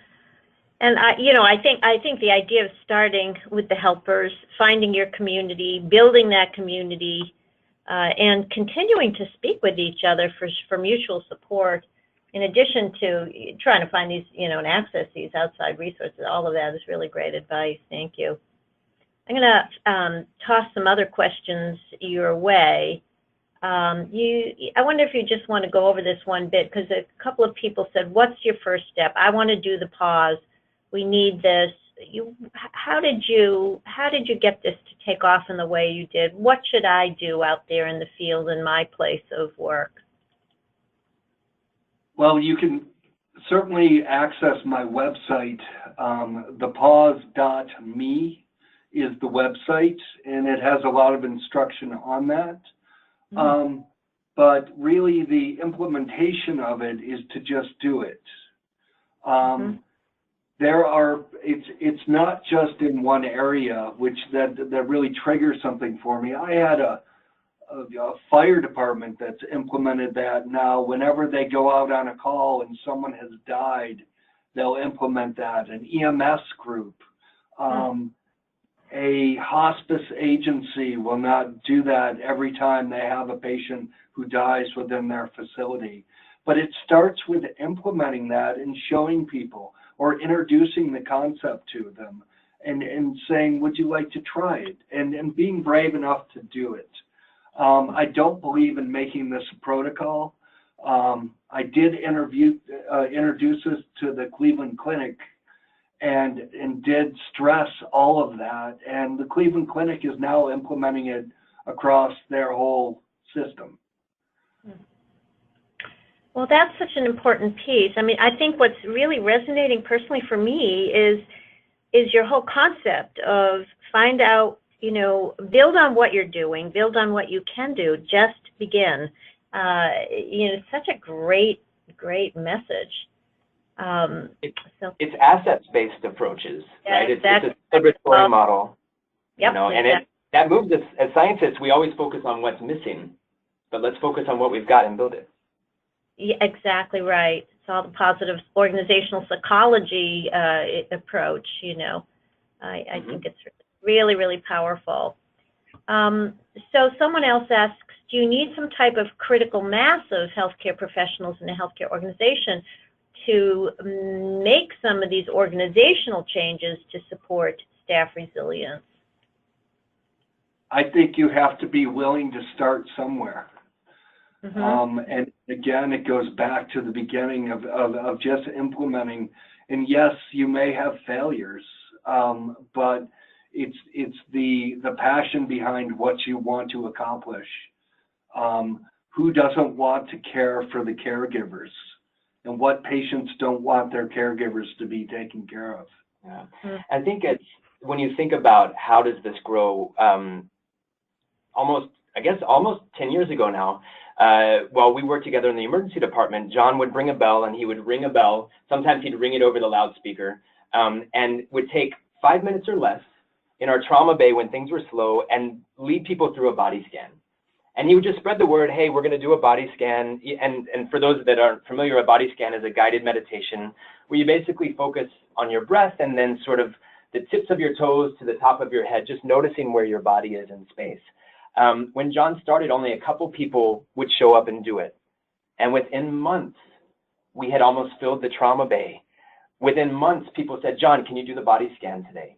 And I think the idea of starting with the helpers, finding your community, building that community, and continuing to speak with each other for mutual support, in addition to trying to find these, and access these outside resources, all of that is really great advice. Thank you. I'm going to toss some other questions your way. I wonder if you just want to go over this one bit, because a couple of people said, what's your first step? I want to do the pause. We need this. How did you get this to take off in the way you did? What should I do out there in the field in my place of work? Well, you can certainly access my website. thepause.me is the website, and it has a lot of instruction on that. But really the implementation of it is to just do it. It's not just in one area, which that really triggers something for me. I had a fire department that's implemented that now. Whenever they go out on a call and someone has died, they'll implement that. An EMS group, a hospice agency will not do that every time they have a patient who dies within their facility. But it starts with implementing that and showing people, or introducing the concept to them, and saying, would you like to try it? And being brave enough to do it. I don't believe in making this a protocol. I did introduce us to the Cleveland Clinic and did stress all of that. And the Cleveland Clinic is now implementing it across their whole system. Well, that's such an important piece. I mean, I think what's really resonating personally for me is your whole concept of find out, you know, build on what you're doing, build on what you can do, just begin. You know, it's such a great message. It's assets-based approaches, right? It's a celebratory model. Yep, you know, and that moves us, as scientists, we always focus on what's missing, but let's focus on what we've got and build it. Yeah, exactly right. It's all the positive organizational psychology approach, you know. I think it's really, really powerful. So someone else asks, do you need some type of critical mass of healthcare professionals in a healthcare organization to make some of these organizational changes to support staff resilience? I think you have to be willing to start somewhere. And again, it goes back to the beginning of just implementing. And yes, you may have failures, but it's the passion behind what you want to accomplish. Who doesn't want to care for the caregivers? And what patients don't want their caregivers to be taken care of? Yeah. I think it's, when you think about how does this grow, almost 10 years ago now, while we worked together in the emergency department, John would bring a bell and he would ring a bell. Sometimes he'd ring it over the loudspeaker, and would take 5 minutes or less in our trauma bay when things were slow and lead people through a body scan. And he would just spread the word, hey, we're going to do a body scan. And for those that aren't familiar, a body scan is a guided meditation where you basically focus on your breath and then sort of the tips of your toes to the top of your head, just noticing where your body is in space. When John started, only a couple people would show up and do it. And within months, we had almost filled the trauma bay. Within months, people said, John, can you do the body scan today?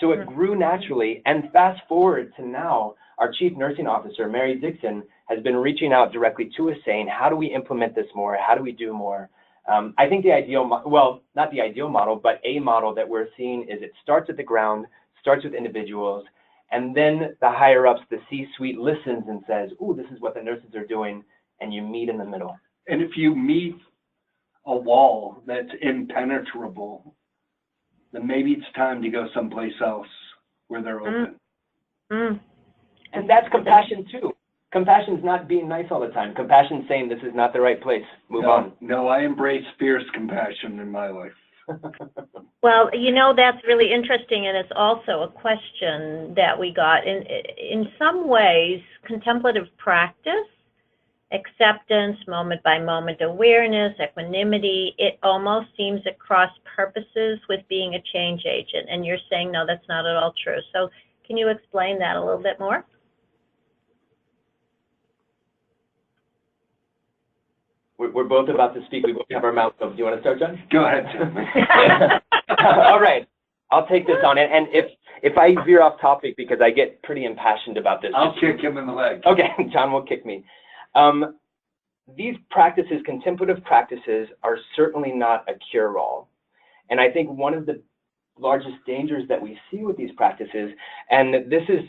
So it grew naturally. And fast forward to now, our chief nursing officer, Mary Dixon, has been reaching out directly to us saying, how do we implement this more? How do we do more? I think the ideal, well, not the ideal model, but a model that we're seeing is it starts at the ground, starts with individuals, and then the higher ups, the C-suite listens and says, ooh, this is what the nurses are doing, and you meet in the middle. And if you meet a wall that's impenetrable, then maybe it's time to go someplace else where they're open. And that's compassion too. Compassion's not being nice all the time. Compassion's saying this is not the right place. Move on. No, I embrace fierce compassion in my life. Well, you know, that's really interesting, and it's also a question that we got. In some ways, contemplative practice, acceptance, moment-by-moment awareness, equanimity, it almost seems at cross purposes with being a change agent. And you're saying, no, that's not at all true. So can you explain that a little bit more? We're both about to speak. We both have our mouths open. Do you want to start, John? Go ahead, Tim. All right. I'll take this on. And if I veer off topic, because I get pretty impassioned about this. I'll kick him in the leg. Okay, John will kick me. These practices, contemplative practices, are certainly not a cure-all. And I think one of the largest dangers that we see with these practices, and this is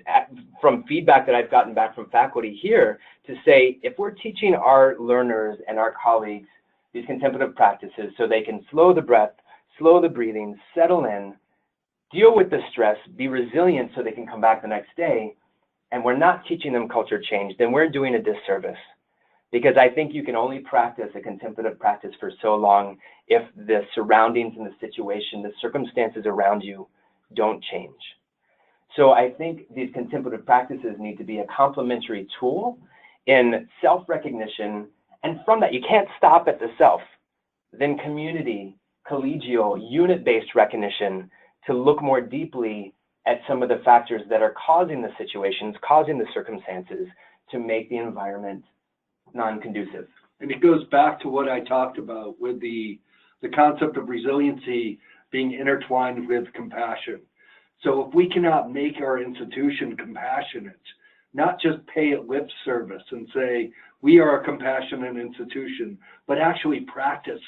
from feedback that I've gotten back from faculty here, to say if we're teaching our learners and our colleagues these contemplative practices so they can slow the breath, slow the breathing, settle in, deal with the stress, be resilient so they can come back the next day, and we're not teaching them culture change, then we're doing a disservice. Because I think you can only practice a contemplative practice for so long if the surroundings and the situation, the circumstances around you don't change. So I think these contemplative practices need to be a complementary tool in self-recognition. And from that, you can't stop at the self. Then community, collegial, unit-based recognition to look more deeply at some of the factors that are causing the situations, causing the circumstances to make the environment non-conducive. And it goes back to what I talked about with the concept of resiliency being intertwined with compassion. So if we cannot make our institution compassionate, not just pay it lip service and say, we are a compassionate institution, but actually practice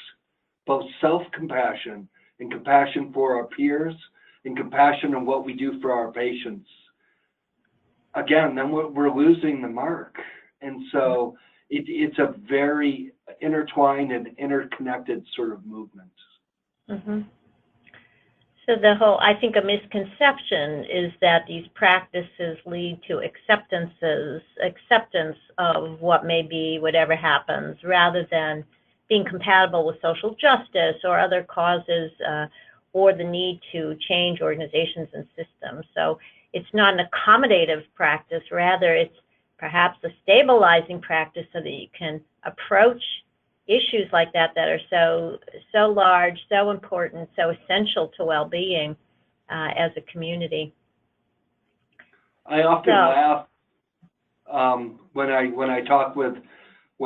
both self-compassion and compassion for our peers and compassion in what we do for our patients, again, then we're losing the mark. And so it's a very intertwined and interconnected sort of movement. Mm-hmm. So I think a misconception is that these practices lead to acceptance of what may be, whatever happens, rather than being compatible with social justice or other causes or the need to change organizations and systems. So it's not an accommodative practice, rather it's perhaps a stabilizing practice so that you can approach issues like that are so large, so important, so essential to well-being as a community. I often laugh when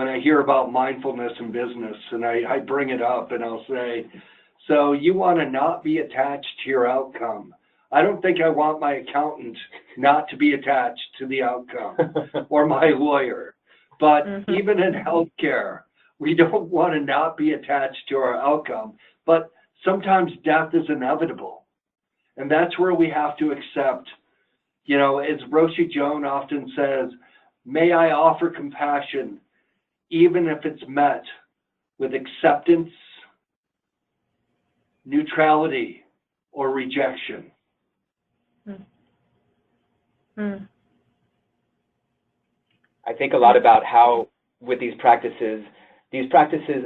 I hear about mindfulness in business, and I bring it up and I'll say, so you want to not be attached to your outcome. I don't think I want my accountant not to be attached to the outcome or my lawyer, but even in healthcare, we don't want to not be attached to our outcome, but sometimes death is inevitable. And that's where we have to accept, as Roshi Joan often says, may I offer compassion, even if it's met with acceptance, neutrality, or rejection. I think a lot about how with these practices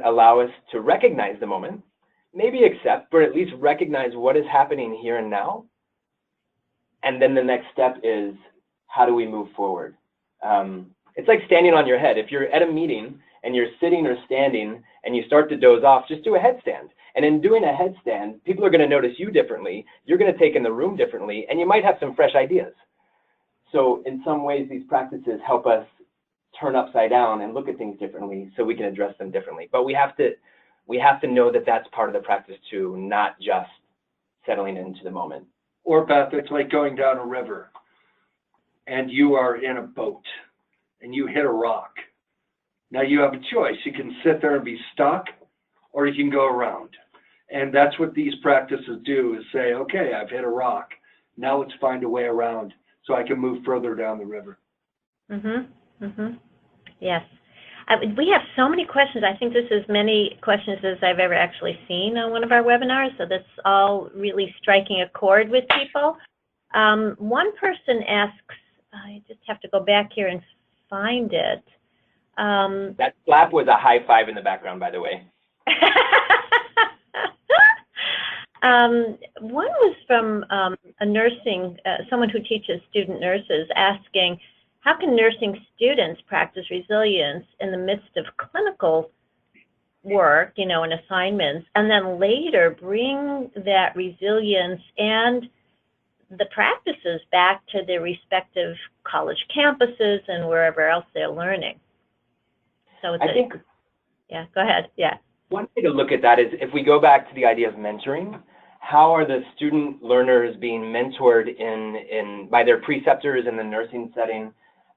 allow us to recognize the moment, maybe accept, but at least recognize what is happening here and now. And then the next step is, how do we move forward? It's like standing on your head. If you're at a meeting and you're sitting or standing and you start to doze off, just do a headstand. And in doing a headstand, people are going to notice you differently. You're going to take in the room differently, and you might have some fresh ideas. So in some ways, these practices help us turn upside down and look at things differently so we can address them differently. But we have to know that that's part of the practice too, not just settling into the moment. Or Beth, it's like going down a river and you are in a boat and you hit a rock. Now you have a choice. You can sit there and be stuck, or you can go around. And that's what these practices do, is say, okay, I've hit a rock. Now let's find a way around so I can move further down the river. Yes. We have so many questions. I think this is many questions as I've ever actually seen on one of our webinars, so that's all really striking a chord with people. One person asks, I just have to go back here and find it. That slap was a high five in the background, by the way. One was from a nursing, someone who teaches student nurses, asking, how can nursing students practice resilience in the midst of clinical work, and assignments, and then later bring that resilience and the practices back to their respective college campuses and wherever else they're learning? So it's yeah, go ahead. Yeah. One way to look at that is if we go back to the idea of mentoring, how are the student learners being mentored by their preceptors in the nursing setting?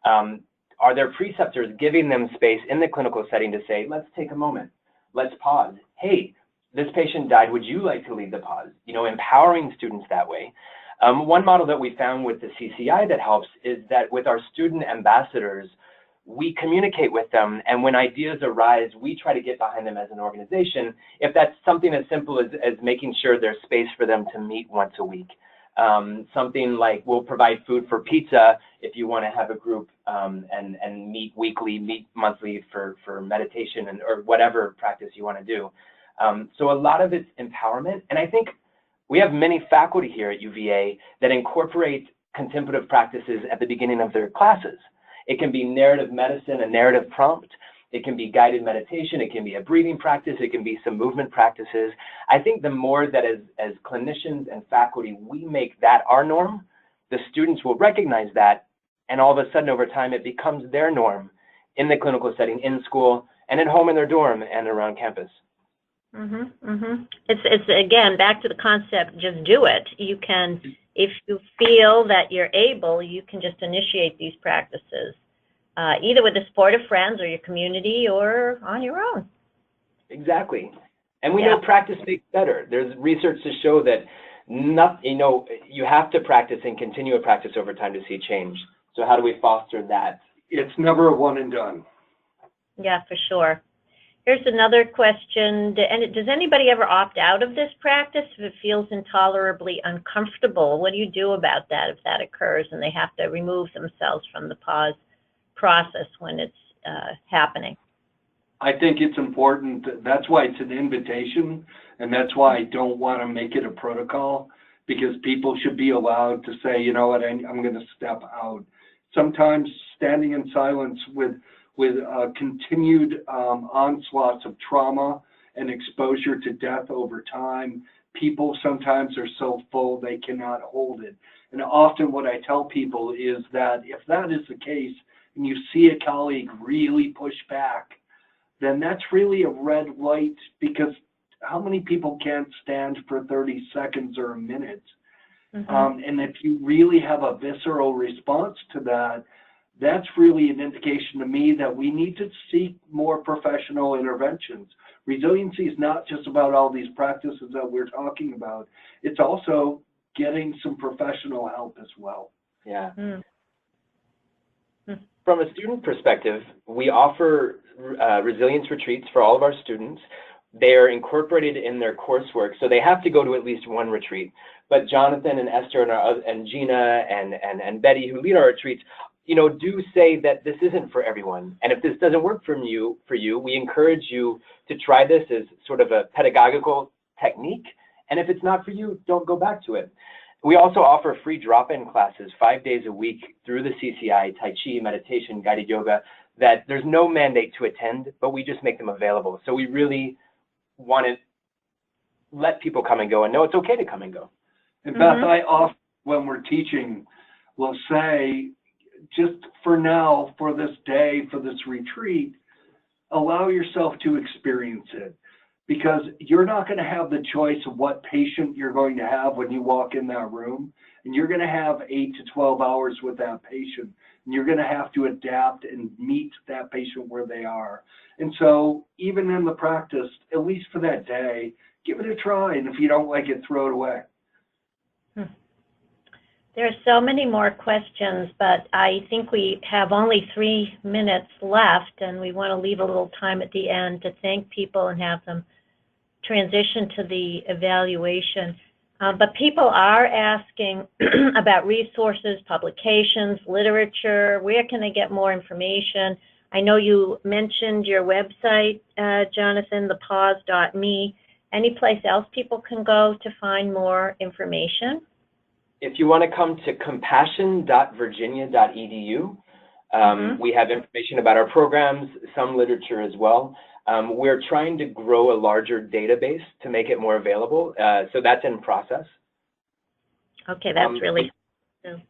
Are their preceptors giving them space in the clinical setting to say, let's take a moment, let's pause. Hey, this patient died, would you like to lead the pause? Empowering students that way. One model that we found with the CCI that helps is that with our student ambassadors, we communicate with them, and when ideas arise, we try to get behind them as an organization. If that's something as simple as making sure there's space for them to meet once a week. Something like we'll provide food for pizza if you want to have a group and meet weekly, meet monthly for meditation or whatever practice you want to do. So a lot of it's empowerment. And I think we have many faculty here at UVA that incorporate contemplative practices at the beginning of their classes. It can be narrative medicine, a narrative prompt. It can be guided meditation. It can be a breathing practice. It can be some movement practices. I think the more that as clinicians and faculty, we make that our norm, the students will recognize that. And all of a sudden over time, it becomes their norm in the clinical setting, in school, and at home in their dorm and around campus. It's again, back to the concept, just do it. You can if you feel that you're able, you can just initiate these practices, either with the support of friends or your community or on your own. Exactly. And we know practice makes better. There's research to show that you have to practice and continue to practice over time to see change. So how do we foster that? It's never a one and done. Yeah, for sure. Here's another question. Does anybody ever opt out of this practice if it feels intolerably uncomfortable? What do you do about that if that occurs and they have to remove themselves from the pause process when it's happening? I think it's important. That's why it's an invitation, and that's why I don't want to make it a protocol, because people should be allowed to say, you know what, I'm going to step out. Sometimes standing in silence with continued onslaughts of trauma and exposure to death over time, people sometimes are so full they cannot hold it. And often what I tell people is that if that is the case and you see a colleague really push back, then that's really a red light, because how many people can't stand for 30 seconds or a minute? Mm-hmm. And if you really have a visceral response to that, that's really an indication to me that we need to seek more professional interventions. Resiliency is not just about all these practices that we're talking about. It's also getting some professional help as well. Yeah. Mm. From a student perspective, we offer resilience retreats for all of our students. They are incorporated in their coursework, so they have to go to at least one retreat. But Jonathan and Esther and Gina and Betty, who lead our retreats, do say that this isn't for everyone. And if this doesn't work for you, we encourage you to try this as sort of a pedagogical technique. And if it's not for you, don't go back to it. We also offer free drop-in classes 5 days a week through the CCI, Tai Chi, meditation, guided yoga, that there's no mandate to attend, but we just make them available. So we really want to let people come and go and know it's okay to come and go. And Beth, I often, when we're teaching, will say, just for now, for this day, for this retreat, allow yourself to experience it, because you're not going to have the choice of what patient you're going to have when you walk in that room, and you're going to have 8 to 12 hours with that patient, and you're going to have to adapt and meet that patient where they are. And so even in the practice, at least for that day, give it a try, and if you don't like it, throw it away. There are so many more questions, but I think we have only 3 minutes left, and we want to leave a little time at the end to thank people and have them transition to the evaluation. But people are asking about resources, publications, literature. Where can they get more information? I know you mentioned your website, Jonathan, thepause.me. Any place else people can go to find more information? If you want to come to compassion.virginia.edu, we have information about our programs, some literature as well. We're trying to grow a larger database to make it more available, so that's in process. Okay, that's really cool.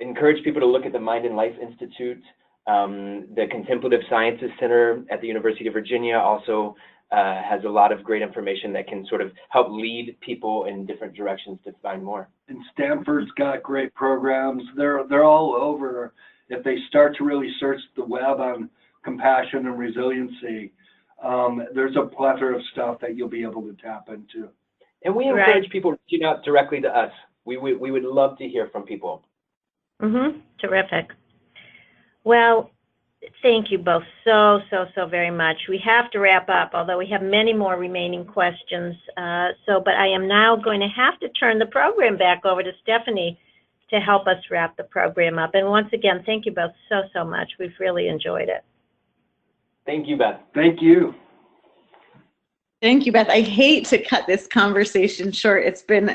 Encourage people to look at the Mind and Life Institute. The Contemplative Sciences Center at the University of Virginia also has a lot of great information that can sort of help lead people in different directions to find more. And Stanford's got great programs. They're all over. If they start to really search the web on compassion and resiliency, there's a plethora of stuff that you'll be able to tap into. And we encourage people reaching out directly to us. We would love to hear from people. Terrific. Well, thank you both so very much. We have to wrap up, although we have many more remaining questions. But I am now going to have to turn the program back over to Stephanie to help us wrap the program up. And once again, thank you both so much. We've really enjoyed it. Thank you, Beth. Thank you. Thank you, Beth. I hate to cut this conversation short. It's been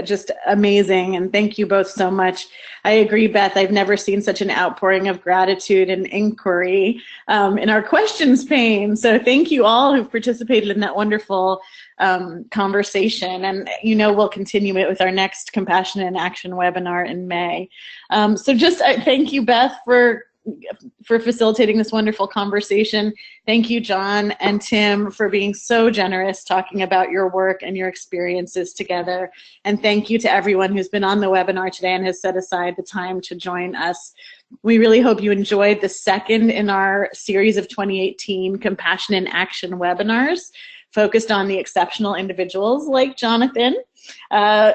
just amazing, and thank you both so much. I agree, Beth. I've never seen such an outpouring of gratitude and inquiry in our questions pane. So thank you all who've participated in that wonderful conversation, and we'll continue it with our next Compassion in Action webinar in May. So just thank you, Beth, for for facilitating this wonderful conversation. Thank you, John and Tim, for being so generous talking about your work and your experiences together. And thank you to everyone who's been on the webinar today and has set aside the time to join us. We really hope you enjoyed the second in our series of 2018 Compassion in Action webinars, focused on the exceptional individuals like Jonathan,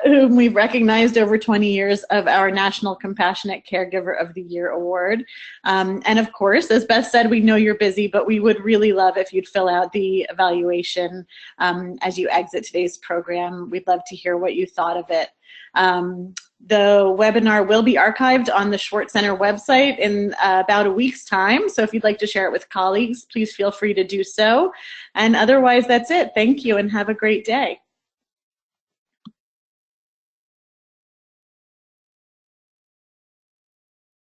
whom we've recognized over 20 years of our National Compassionate Caregiver of the Year Award. And of course, as Beth said, we know you're busy, but we would really love if you'd fill out the evaluation as you exit today's program. We'd love to hear what you thought of it. The webinar will be archived on the Schwartz Center website in about a week's time. So if you'd like to share it with colleagues, please feel free to do so. And otherwise, that's it. Thank you and have a great day.